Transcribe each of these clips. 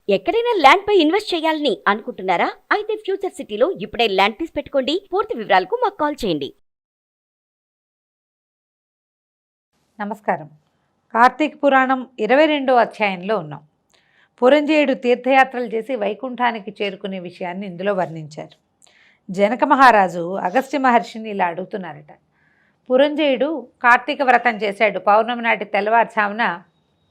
ఎక్కడైనా ల్యాండ్ పై ఇన్వెస్ట్ చేయాలని అనుకుంటున్నారా? అయితే ఫ్యూచర్ సిటీలో ఇప్పుడే ల్యాండ్ తీసి పెట్టుకోండి. పూర్తి వివరాలకు మాకు కాల్ చేయండి. నమస్కారం. కార్తీక పురాణం 22వ అధ్యాయంలో ఉన్నాం. పురంజేయుడు తీర్థయాత్రలు చేసి వైకుంఠానికి చేరుకునే విషయాన్ని ఇందులో వర్ణించారు. జనక మహారాజు అగస్త్య మహర్షిని ఇలా అడుగుతున్నారట. పురంజేయుడు కార్తీక వ్రతం చేశాడు. పౌర్ణమి నాటి తెల్లవారుజామున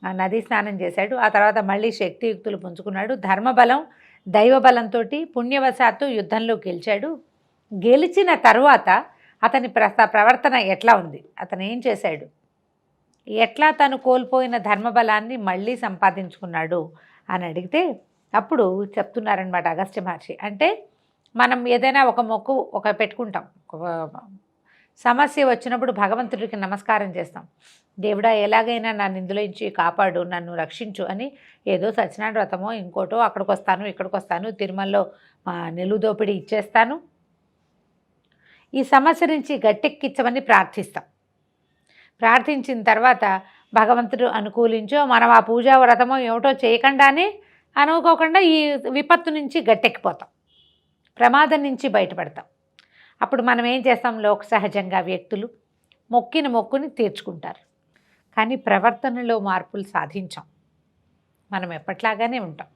నదీ స్నానం చేశాడు. ఆ తర్వాత మళ్ళీ శక్తియుక్తులు పుంజుకున్నాడు. ధర్మబలం దైవబలంతో పుణ్యవశాత్తు యుద్ధంలో గెలిచాడు. గెలిచిన తరువాత అతని ప్రవర్తన ఎట్లా ఉంది, అతను ఏం చేశాడు, ఎట్లా తను కోల్పోయిన ధర్మబలాన్ని మళ్ళీ సంపాదించుకున్నాడు అని అడిగితే అప్పుడు చెప్తున్నారనమాట అగస్త్య మహర్షి. అంటే మనం ఏదైనా ఒక మొక్కు పెట్టుకుంటాం, సమస్య వచ్చినప్పుడు భగవంతుడికి నమస్కారం చేస్తాం. దేవుడా ఎలాగైనా నన్ను ఇందులో నుంచి కాపాడు, నన్ను రక్షించు అని. ఏదో సత్యనారాయణ వ్రతమో ఇంకోటో అక్కడికి వస్తాను ఇక్కడికి వస్తాను, తిరుమలలో నిలుదోపిడి ఇచ్చేస్తాను, ఈ సమస్య నుంచి గట్టెక్కించమని ప్రార్థిస్తాం. ప్రార్థించిన తర్వాత భగవంతుడు అనుకూలించో మనం ఆ పూజా వ్రతమో ఏమిటో చేయకుండానే అనుకోకుండా ఈ విపత్తు నుంచి గట్టెక్కిపోతాం, ప్రమాదం నుంచి బయటపడతాం. అప్పుడు మనం ఏం చేస్తాం, లోక సహజంగా వ్యక్తులు మొక్కిన మొక్కుని తీర్చుకుంటారు. కానీ ప్రవర్తనలో మార్పులు సాధించాం. మనం ఎప్పట్లాగానే ఉంటాం.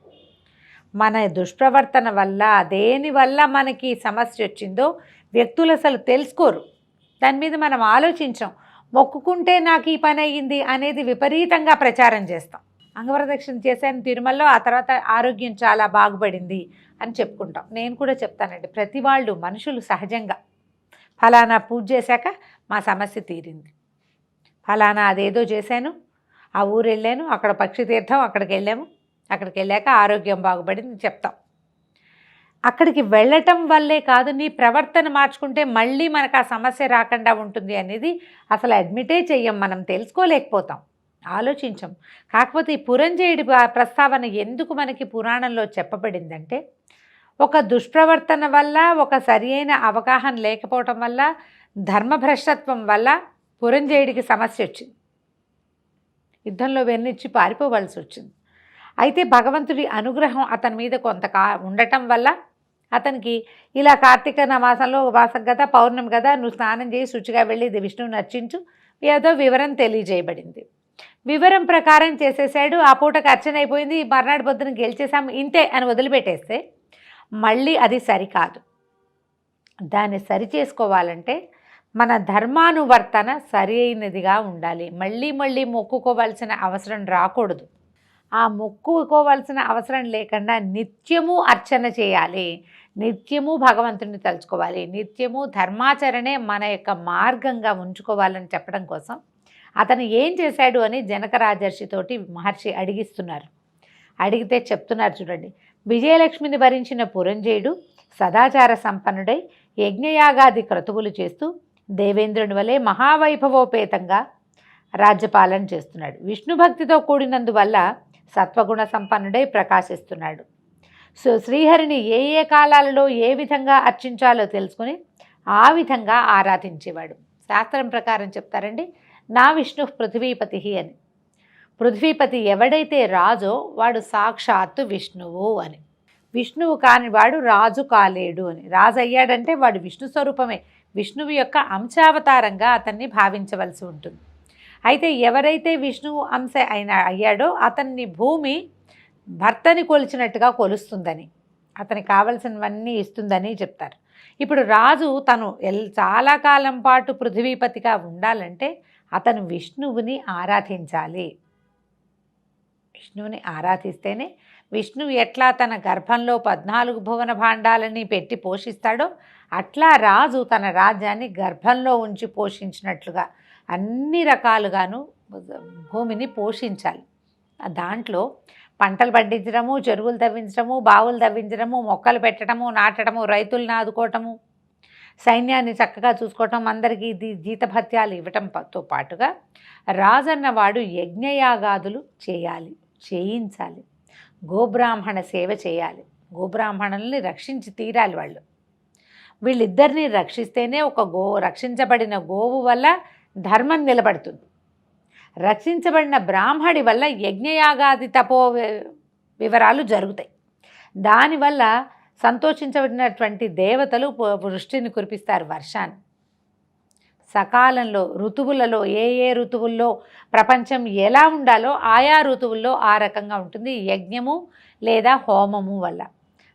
మన దుష్ప్రవర్తన వల్ల, దేనివల్ల మనకి సమస్య వచ్చిందో వ్యక్తులు అసలు తెలుసుకోరు. దాని మీద మనం ఆలోచించాం. మొక్కుకుంటే నాకు ఈ పని అయ్యింది అనేది విపరీతంగా ప్రచారం చేస్తాం. అంగవరదక్షిణ చేశాను తిరుమలలో, ఆ తర్వాత ఆరోగ్యం చాలా బాగుపడింది అని చెప్పుకుంటాం. నేను కూడా చెప్తానండి, ప్రతి వాళ్ళు మనుషులు సహజంగా ఫలానా పూజ చేశాక మా సమస్య తీరింది, ఫలానా అదేదో చేశాను, ఆ ఊరు వెళ్ళాను, అక్కడ పక్షి తీర్థం అక్కడికి వెళ్ళాము, అక్కడికి వెళ్ళాక ఆరోగ్యం బాగుపడింది చెప్తాం. అక్కడికి వెళ్ళటం వల్లే కాదు, నీ ప్రవర్తన మార్చుకుంటే మళ్ళీ మనకు ఆ సమస్య రాకుండా ఉంటుంది అనేది అసలు అడ్మిటే చెయ్యం, మనం తెలుసుకోలేకపోతాం, ఆలోచించం. కాకపోతే ఈ పురంజేయుడి ప్రస్తావన ఎందుకు మనకి పురాణంలో చెప్పబడిందంటే, ఒక దుష్ప్రవర్తన వల్ల, ఒక సరి అయిన అవగాహన లేకపోవటం వల్ల, ధర్మభ్రష్టత్వం వల్ల పురంజేయుడికి సమస్య వచ్చింది. యుద్ధంలో వెన్నిచ్చి పారిపోవలసి వచ్చింది. అయితే భగవంతుడి అనుగ్రహం అతని మీద ఉండటం వల్ల అతనికి ఇలా కార్తీక మాసంలో మాసం కదా, పౌర్ణమి కదా, నువ్వు స్నానం చేసి శుచిగా వెళ్ళి ఇది విష్ణువుని అర్చించు, ఏదో వివరం తెలియజేయబడింది. వివరం ప్రకారం చేసేసాడు. ఆ పూటకు అర్చన అయిపోయింది, మర్నాడు పొద్దున గెలిచేసాము ఇంతే అని వదిలిపెట్టేస్తే మళ్ళీ అది సరికాదు. దాన్ని సరి చేసుకోవాలంటే మన ధర్మానువర్తన సరి అయినదిగా ఉండాలి. మళ్ళీ మళ్ళీ మొక్కుకోవాల్సిన అవసరం రాకూడదు. ఆ మొక్కుకోవాల్సిన అవసరం లేకుండా నిత్యము అర్చన చేయాలి, నిత్యము భగవంతుని తలుచుకోవాలి, నిత్యము ధర్మాచరణే మన యొక్క మార్గంగా ఉంచుకోవాలని చెప్పడం కోసం అతను ఏం చేశాడు అని జనక రాజర్షితోటి మహర్షి అడిగిస్తున్నారు. అడిగితే చెప్తున్నారు చూడండి. విజయలక్ష్మిని భరించిన పురంజేయుడు సదాచార సంపన్నుడై యజ్ఞయాగాది క్రతువులు చేస్తూ దేవేంద్రుని వలె మహావైభవోపేతంగా రాజ్యపాలన చేస్తున్నాడు. విష్ణుభక్తితో కూడినందువల్ల సత్వగుణ సంపన్నుడై ప్రకాశిస్తున్నాడు. శ్రీహరిని ఏ ఏ కాలాలలో ఏ విధంగా అర్చించాలో తెలుసుకుని ఆ విధంగా ఆరాధించేవాడు. శాస్త్రం ప్రకారం చెప్తారండి, నా విష్ణు పృథ్వీపతి అని. పృథ్వీపతి ఎవడైతే రాజో వాడు సాక్షాత్తు విష్ణువు అని. విష్ణువు కాని వాడు రాజు కాలేడు అని. రాజు అయ్యాడంటే వాడు విష్ణు స్వరూపమే, విష్ణువు యొక్క అంశావతారంగా అతన్ని భావించవలసి ఉంటుంది. అయితే ఎవరైతే విష్ణువు అంశ అయ్యాడో అతన్ని భూమి భర్తని కొలిచినట్టుగా కొలుస్తుందని, అతనికి కావలసినవన్నీ ఇస్తుందని చెప్తారు. ఇప్పుడు రాజు తను చాలా కాలం పాటు పృథ్వీపతిగా ఉండాలంటే అతను విష్ణువుని ఆరాధించాలి. విష్ణువుని ఆరాధిస్తేనే, విష్ణువు ఎట్లా తన గర్భంలో 14 భువన భాండాలని పెట్టి పోషిస్తాడో అట్లా రాజు తన రాజ్యాన్ని గర్భంలో ఉంచి పోషించినట్లుగా అన్ని రకాలుగాను భూమిని పోషించాలి. దాంట్లో పంటలు పండించడము, చెరువులు తవ్వించడము, బావులు తవ్వించడము, మొక్కలు పెట్టడము, నాటడము, రైతులను ఆదుకోవటము, సైన్యాన్ని చక్కగా చూసుకోవటం, అందరికీ జీతభత్యాలు ఇవ్వటంతో పాటుగా రాజన్నవాడు యజ్ఞయాగాదులు చేయాలి, చేయించాలి, గోబ్రాహ్మణ సేవ చేయాలి, గోబ్రాహ్మణుల్ని రక్షించి తీరాలి. వీళ్ళిద్దరినీ రక్షిస్తేనే రక్షించబడిన గోవు వల్ల ధర్మం నిలబడుతుంది. రక్షించబడిన బ్రాహ్మడి వల్ల యజ్ఞయాగాది వివరాలు జరుగుతాయి. దానివల్ల సంతోషించబడినటువంటి దేవతలు వృష్టిని కురిపిస్తారు, వర్షాన్ని. సకాలంలో ఋతువులలో ఏ ఋతువుల్లో ప్రపంచం ఎలా ఉండాలో ఆయా ఋతువుల్లో ఆ రకంగా ఉంటుంది యజ్ఞము లేదా హోమము వల్ల.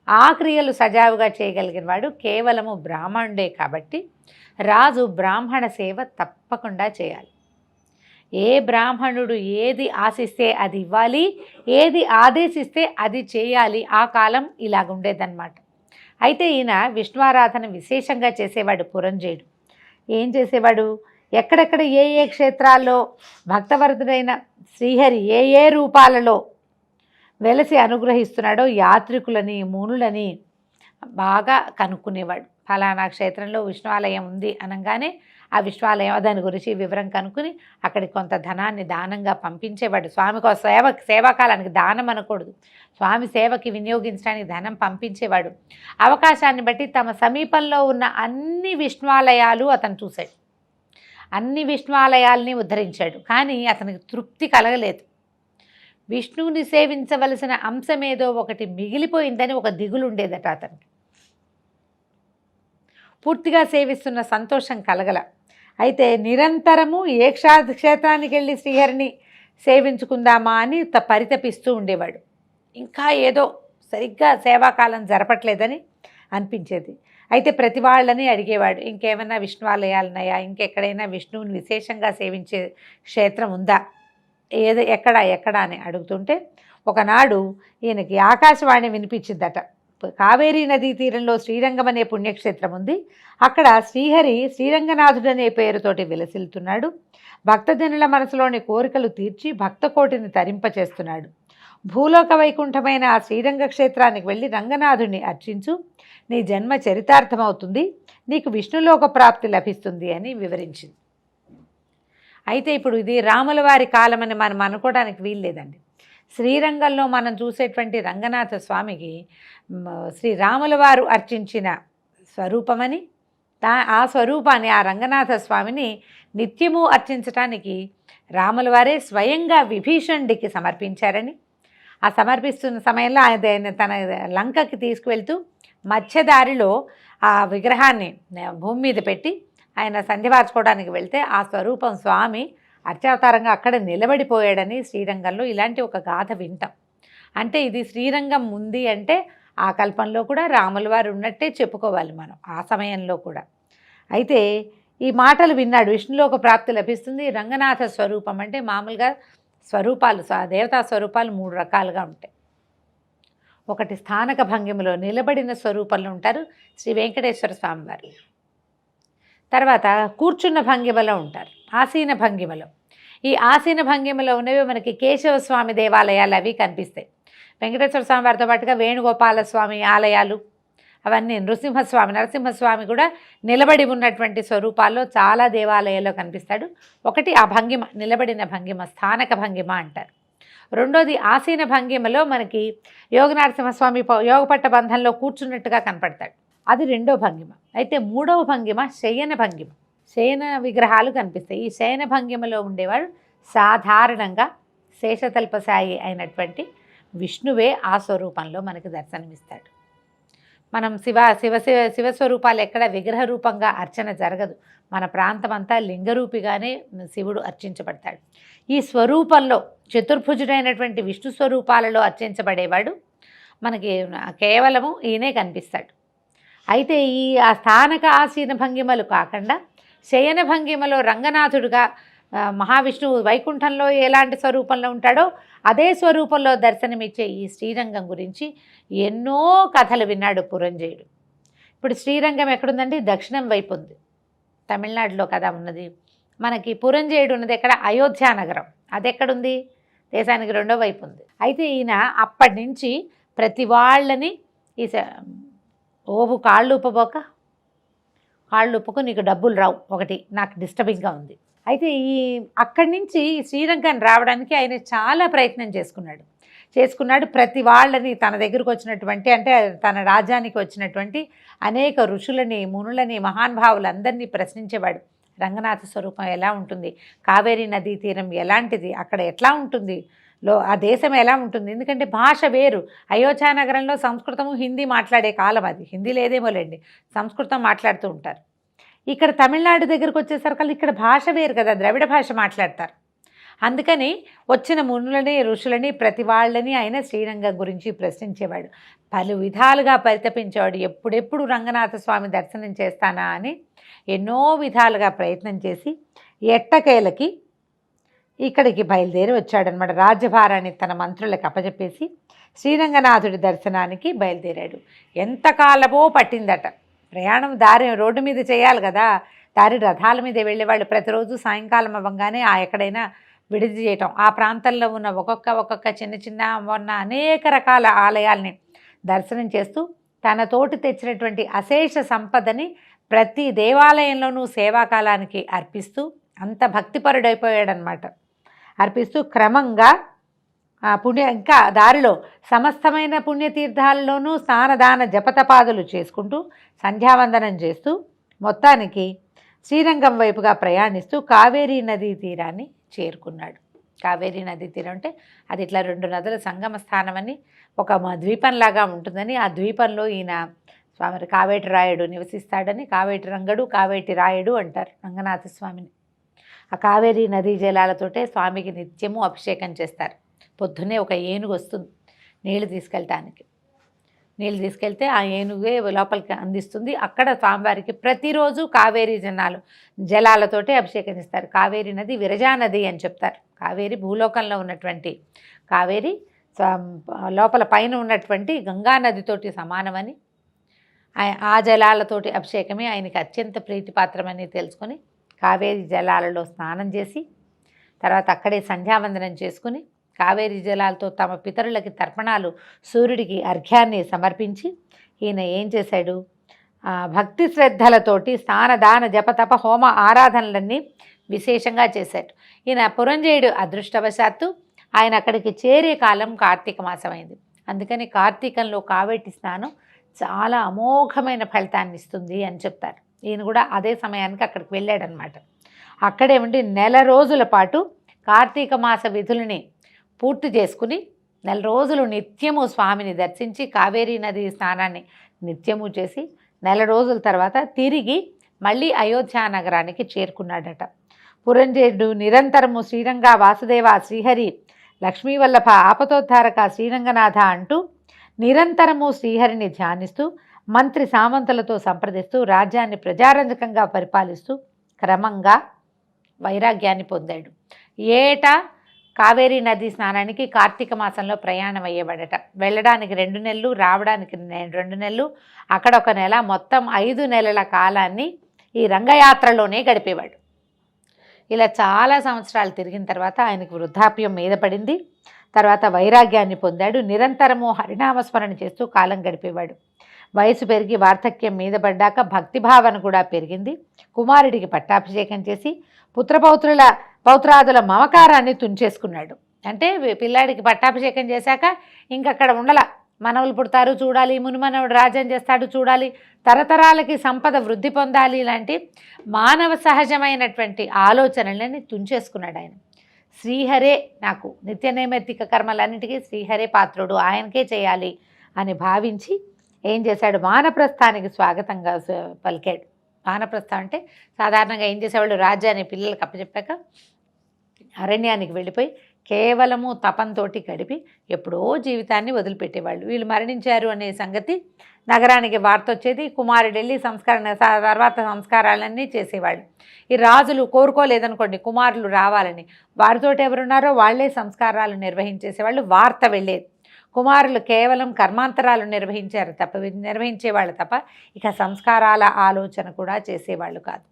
ఆ క్రియలు సజావుగా చేయగలిగిన వాడు కేవలము బ్రాహ్మణుడే కాబట్టి రాజు బ్రాహ్మణ సేవ తప్పకుండా చేయాలి. ఏ బ్రాహ్మణుడు ఏది ఆశిస్తే అది ఇవ్వాలి, ఏది ఆదేశిస్తే అది చేయాలి. ఆ కాలం ఇలాగుండేదన్నమాట. అయితే ఈయన విష్ణువారాధన విశేషంగా చేసేవాడు పురంజయుడు. ఏం చేసేవాడు, ఎక్కడెక్కడ ఏ క్షేత్రాల్లో భక్తవరదుడైన శ్రీహరి ఏ రూపాలలో వెలసి అనుగ్రహిస్తున్నాడో యాత్రికులని మునులని బాగా కనుక్కునేవాడు. ఫలానా క్షేత్రంలో విష్ణువాలయం ఉంది అనగానే ఆ విశ్వాలయం దాని గురించి వివరం కనుక్కుని అక్కడికి కొంత ధనాన్ని దానంగా పంపించేవాడు. స్వామికి సేవాకాలానికి దానం అనకూడదు, స్వామి సేవకి వినియోగించడానికి ధనం పంపించేవాడు. అవకాశాన్ని బట్టి తమ సమీపంలో ఉన్న అన్ని విష్ణువాలయాలు అతను చూశాడు, అన్ని విష్ణువాలయాల్ని ఉద్ధరించాడు. కానీ అతనికి తృప్తి కలగలేదు. విష్ణువుని సేవించవలసిన అంశమేదో ఒకటి మిగిలిపోయిందని ఒక దిగులు ఉండేదట అతనికి. పూర్తిగా సేవిస్తున్న సంతోషం కలగల. అయితే నిరంతరము ఏ క్షేత్రానికి వెళ్ళి శ్రీహరిని సేవించుకుందామా అని పరితపిస్తూ ఉండేవాడు. ఇంకా ఏదో సరిగ్గా సేవాకాలం జరపట్లేదని అనిపించేది. అయితే ప్రతి వాళ్ళని అడిగేవాడు, ఇంకేమైనా విష్ణువాలయాలున్నాయా, ఇంకెక్కడైనా విష్ణువుని విశేషంగా సేవించే క్షేత్రం ఉందా, ఎక్కడ అని అడుగుతుంటే ఒకనాడు ఈయనకి ఆకాశవాణి వినిపించిందట. కావేరీ నదీ తీరంలో శ్రీరంగం అనే పుణ్యక్షేత్రం ఉంది. అక్కడ శ్రీహరి శ్రీరంగనాథుడనే పేరుతోటి విలసిల్లుతున్నాడు. భక్తజనుల మనసులోని కోరికలు తీర్చి భక్తకోటిని తరింపచేస్తున్నాడు. భూలోక వైకుంఠమైన ఆ శ్రీరంగ క్షేత్రానికి వెళ్ళి రంగనాథుడిని అర్చించు, నీ జన్మ చరితార్థమవుతుంది, నీకు విష్ణులోక ప్రాప్తి లభిస్తుంది అని వివరించింది. అయితే ఇప్పుడు ఇది రాముల వారి కాలమని మనం అనుకోవడానికి వీల్లేదండి. శ్రీరంగంలో మనం చూసేటువంటి రంగనాథ స్వామికి శ్రీరాముల వారు అర్చించిన స్వరూపమని, ఆ స్వరూపాన్ని ఆ రంగనాథ స్వామిని నిత్యము అర్చించటానికి రాముల వారే స్వయంగా విభీషణుడికి సమర్పించారని, ఆ సమర్పిస్తున్న సమయంలో ఆయన తన లంకకి తీసుకువెళ్తూ మధ్యదారిలో ఆ విగ్రహాన్ని భూమి మీద పెట్టి ఆయన సంధ్యవార్చుకోవడానికి వెళ్తే ఆ స్వరూపం స్వామి అర్చావతారంగా అక్కడ నిలబడిపోయాడని శ్రీరంగంలో ఇలాంటి ఒక గాథ వింటాం. అంటే ఇది శ్రీరంగం ఉంది అంటే ఆ కల్పంలో కూడా రాముల వారు ఉన్నట్టే చెప్పుకోవాలి మనం ఆ సమయంలో కూడా. అయితే ఈ మాటలు విన్నాడు, విష్ణులోక ప్రాప్తి లభిస్తుంది. రంగనాథ స్వరూపం అంటే మామూలుగా స్వరూపాలు, దేవతా స్వరూపాలు 3 రకాలుగా ఉంటాయి. ఒకటి స్థానక భంగిమలో నిలబడిన స్వరూపంలో ఉంటారు శ్రీ వెంకటేశ్వర స్వామి వారు. తర్వాత కూర్చున్న భంగిమలో ఉంటారు, ఆసీన భంగిమలో. ఈ ఆసీన భంగిమలో ఉన్నవి మనకి కేశవస్వామి దేవాలయాలు అవి కనిపిస్తాయి. వెంకటేశ్వర స్వామి వారితో పాటుగా వేణుగోపాల స్వామి ఆలయాలు అవన్నీ, నరసింహస్వామి కూడా నిలబడి ఉన్నటువంటి స్వరూపాల్లో చాలా దేవాలయాల్లో కనిపిస్తాడు. ఒకటి ఆ భంగిమ, నిలబడిన భంగిమ, స్థానక భంగిమ అంటారు. రెండోది ఆసీన భంగిమలో మనకి యోగనరసింహస్వామి యోగపట్ట బంధంలో కూర్చున్నట్టుగా కనపడతాడు, అది రెండో భంగిమ. అయితే మూడవ భంగిమ శయన భంగిమ, శయన విగ్రహాలు కనిపిస్తాయి. ఈ శయన భంగిమలో ఉండేవాడు సాధారణంగా శేషతల్పసాయి అయినటువంటి విష్ణువే ఆ స్వరూపంలో మనకి దర్శనమిస్తాడు. మనం శివస్వరూపాలు ఎక్కడ విగ్రహ రూపంగా అర్చన జరగదు. మన ప్రాంతం అంతా లింగరూపిగానే శివుడు అర్చించబడతాడు. ఈ స్వరూపంలో చతుర్భుజుడైనటువంటి విష్ణు స్వరూపాలలో అర్చించబడేవాడు మనకి కేవలము ఈయనే కనిపిస్తాడు. అయితే ఈ ఆ స్థానక ఆసీన భంగిమలు కాకుండా శయన భంగిమలో రంగనాథుడుగా మహావిష్ణువు వైకుంఠంలో ఎలాంటి స్వరూపంలో ఉంటాడో అదే స్వరూపంలో దర్శనమిచ్చే ఈ శ్రీరంగం గురించి ఎన్నో కథలు విన్నాడు పురంజయుడు. ఇప్పుడు శ్రీరంగం ఎక్కడుందండి, దక్షిణం వైపు ఉంది, తమిళనాడులో కదా ఉన్నది. మనకి పురంజయుడు ఉన్నది ఎక్కడ, అయోధ్య నగరం, అది ఎక్కడుంది, దేశానికి రెండో వైపు ఉంది. అయితే ఈయన అప్పటి నుంచి ప్రతి వాళ్ళని ఈ ఓబు కాళ్ళు ఉప్పకు నీకు డబ్బులు రావు, ఒకటి నాకు డిస్టర్బింగ్గా ఉంది. అయితే అక్కడి నుంచి శ్రీరంగాన్ని రావడానికి ఆయన చాలా ప్రయత్నం చేసుకున్నాడు. ప్రతి వాళ్ళని తన దగ్గరకు వచ్చినటువంటి, అంటే తన రాజ్యానికి వచ్చినటువంటి అనేక ఋషులని, మునులని, మహానుభావులందరినీ ప్రశ్నించేవాడు. రంగనాథ స్వరూపం ఎలా ఉంటుంది, కావేరీ నదీ తీరం ఎలాంటిది, అక్కడ ఎట్లా ఉంటుంది, ఆ దేశం ఎలా ఉంటుంది, ఎందుకంటే భాష వేరు. అయోధ్య నగరంలో సంస్కృతము హిందీ మాట్లాడే కాలం అది, హిందీ లేదేమోలేండి, సంస్కృతం మాట్లాడుతూ ఉంటారు. ఇక్కడ తమిళనాడు దగ్గరకు వచ్చేసరికి ఇక్కడ భాష వేరు కదా, ద్రవిడ భాష మాట్లాడతారు. అందుకని వచ్చిన మునులని ఋషులని ప్రతి వాళ్ళని ఆయన శ్రీరంగం గురించి ప్రశ్నించేవాడు, పలు విధాలుగా పరితపించేవాడు. ఎప్పుడెప్పుడు రంగనాథ స్వామి దర్శనం చేస్తానా అని ఎన్నో విధాలుగా ప్రయత్నం చేసి ఎట్టకేలకి ఇక్కడికి బయలుదేరి వచ్చాడనమాట. రాజ్యభారాన్ని తన మంత్రులకు అప్పచెప్పేసి శ్రీరంగనాథుడి దర్శనానికి బయలుదేరాడు. ఎంతకాలమో పట్టిందట ప్రయాణం. దారి రోడ్డు మీద చేయాలి కదా, దారి రథాల మీద వెళ్ళేవాళ్ళు. ప్రతిరోజు సాయంకాలం అవ్వగానే ఎక్కడైనా విడిది చేయటం, ఆ ప్రాంతంలో ఉన్న ఒక్కొక్క చిన్న చిన్న ఉన్న అనేక రకాల ఆలయాల్ని దర్శనం చేస్తూ తన తోటి తెచ్చినటువంటి అశేష సంపదని ప్రతి దేవాలయంలోనూ సేవాకాలానికి అర్పిస్తూ అంత భక్తిపరుడైపోయాడనమాట. అర్పిస్తూ క్రమంగా ఇంకా దారిలో సమస్తమైన పుణ్యతీర్థాలలోనూ స్నానదాన జపతపాదులు చేసుకుంటూ సంధ్యావందనం చేస్తూ మొత్తానికి శ్రీరంగం వైపుగా ప్రయాణిస్తూ కావేరీ నదీ తీరాన్ని చేరుకున్నాడు. కావేరీ నదీ తీరం అంటే అది ఇట్లా 2 నదుల సంగమ స్థానం అని, ఒక ద్వీపంలాగా ఉంటుందని, ఆ ద్వీపంలో ఈయన స్వామి కావేటి రాయుడు నివసిస్తాడని, కావేటి రంగడు కావేటి రాయుడు అంటారు రంగనాథ స్వామిని. ఆ కావేరీ నదీ జలాలతోటే స్వామికి నిత్యము అభిషేకం చేస్తారు. పొద్దున్నే ఒక ఏనుగు వస్తుంది నీళ్లు తీసుకెళ్ళటానికి. నీళ్ళు తీసుకెళ్తే ఆ ఏనుగే లోపలికి అందిస్తుంది. అక్కడ స్వామివారికి ప్రతిరోజు కావేరీ జలాలతోటే అభిషేకం ఇస్తారు. కావేరీ నది విరజా నది అని చెప్తారు. కావేరి భూలోకంలో ఉన్నటువంటి కావేరి లోపల పైన ఉన్నటువంటి గంగా నదితోటి సమానమని, ఆ జలాలతోటి అభిషేకమే ఆయనకి అత్యంత ప్రీతిపాత్రమని తెలుసుకొని కావేరీ జలాలలో స్నానం చేసి తర్వాత అక్కడే సంధ్యావందనం చేసుకుని కావేరీ జలాలతో తమ పితరులకి తర్పణాలు, సూర్యుడికి అర్ఘ్యాన్ని సమర్పించి ఈయన ఏం చేశాడు, భక్తి శ్రద్ధలతోటి స్నానదాన జపతప హోమ ఆరాధనలన్నీ విశేషంగా చేశాడు. ఈయన పురంజయుడు అదృష్టవశాత్తు ఆయన అక్కడికి చేరే కాలం కార్తీక మాసం అయింది. అందుకని కార్తీకంలో కావేటి స్నానం చాలా అమోఘమైన ఫలితాన్ని ఇస్తుంది అని చెప్తారు. ఈయన కూడా అదే సమయానికి అక్కడికి వెళ్ళాడనమాట. అక్కడే ఉండి 1 నెల రోజుల పాటు కార్తీక మాస విధులని పూర్తి చేసుకుని 1 నెల రోజులు నిత్యము స్వామిని దర్శించి కావేరీ నది స్నానాన్ని నిత్యము చేసి 1 నెల రోజుల తర్వాత తిరిగి మళ్ళీ అయోధ్య నగరానికి చేరుకున్నాడట. పురంజయుడు నిరంతరము శ్రీరంగ వాసుదేవ శ్రీహరి లక్ష్మీవల్లభ ఆపతోద్ధారక శ్రీరంగనాథ అంటూ నిరంతరము శ్రీహరిని ధ్యానిస్తూ మంత్రి సామంతులతో సంప్రదిస్తూ రాజ్యాన్ని ప్రజారంజకంగా పరిపాలిస్తూ క్రమంగా వైరాగ్యాన్ని పొందాడు. ఏటా కావేరీ నది స్నానానికి కార్తీక మాసంలో ప్రయాణం అయ్యేవాడట. వెళ్ళడానికి 2 నెలలు, రావడానికి 2 నెలలు, అక్కడ 1 నెల, మొత్తం 5 నెలల కాలాన్ని ఈ రంగయాత్రలోనే గడిపేవాడు. ఇలా చాలా సంవత్సరాలు తిరిగిన తర్వాత ఆయనకు వృద్ధాప్యం మీద పడింది. తర్వాత వైరాగ్యాన్ని పొందాడు. నిరంతరము హరినామస్మరణ చేస్తూ కాలం గడిపేవాడు. వయసు పెరిగి వార్ధక్యం మీద పడ్డాక భక్తిభావన కూడా పెరిగింది. కుమారుడికి పట్టాభిషేకం చేసి పౌత్రాదుల మమకారాన్ని తుంచేసుకున్నాడు. అంటే పిల్లాడికి పట్టాభిషేకం చేశాక ఇంకక్కడ ఉండల, మనవలు పుడతారు చూడాలి, మునిమనవుడు రాజ్యం చేస్తాడు చూడాలి, తరతరాలకి సంపద వృద్ధి పొందాలి, ఇలాంటి మానవ సహజమైనటువంటి ఆలోచనలని తుంచేసుకున్నాడు ఆయన. శ్రీహరే నాకు నిత్య నైమిత్తిక కర్మలన్నిటికీ శ్రీహరే పాత్రుడు, ఆయనకే చేయాలి అని భావించి ఏం చేశాడు, వానప్రస్థానికి స్వాగతంగా పలికాడు. వానప్రస్థం అంటే సాధారణంగా ఏం చేసేవాళ్ళు, రాజ్యాన్ని పిల్లలకు అప్పచెప్పాక అరణ్యానికి వెళ్ళిపోయి కేవలము తపంతో గడిపి ఎప్పుడో జీవితాన్ని వదిలిపెట్టేవాళ్ళు. వీళ్ళు మరణించారు అనే సంగతి నగరానికి వార్త వచ్చేది. కుమారుడు వెళ్ళి తర్వాత సంస్కారాలన్నీ చేసేవాళ్ళు. ఈ రాజులు కోరుకోలేదనుకోండి కుమారులు రావాలని, వారితోటి ఎవరున్నారో వాళ్లే సంస్కారాలు నిర్వహించేసేవాళ్ళు. వార్త వెళ్ళేది. కుమారులు కేవలం కర్మాంతరాలు నిర్వహించేవాళ్ళు తప్ప ఇక సంస్కారాల ఆలోచన కూడా చేసేవాళ్ళు కాదు.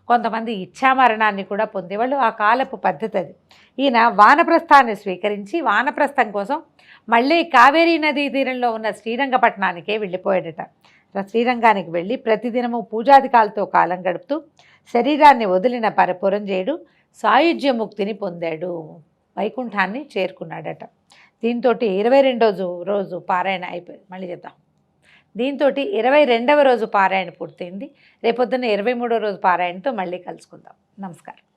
కొంతమంది ఇచ్ఛామరణాన్ని కూడా పొందేవాళ్ళు. ఆ కాలపు పద్ధతి అది. ఈయన వానప్రస్థాన్ని స్వీకరించి వానప్రస్థం కోసం మళ్ళీ కావేరీ నదీ తీరంలో ఉన్న శ్రీరంగపట్నానికే వెళ్ళిపోయాడట. శ్రీరంగానికి వెళ్ళి ప్రతిదినము పూజాధికాలతో కాలం గడుపుతూ శరీరాన్ని వదిలిన పురంజయుడు సాయుధ్యముక్తిని పొందాడు, వైకుంఠాన్ని చేరుకున్నాడట. దీంతో 22వ రోజు పారాయణ అయిపోయింది. మళ్ళీ చెప్తాం. దీంతో 22వ రోజు పారాయణ పూర్తయింది. రేపొద్దున్న 23వ రోజు పారాయణతో మళ్ళీ కలుసుకుందాం. నమస్కారం.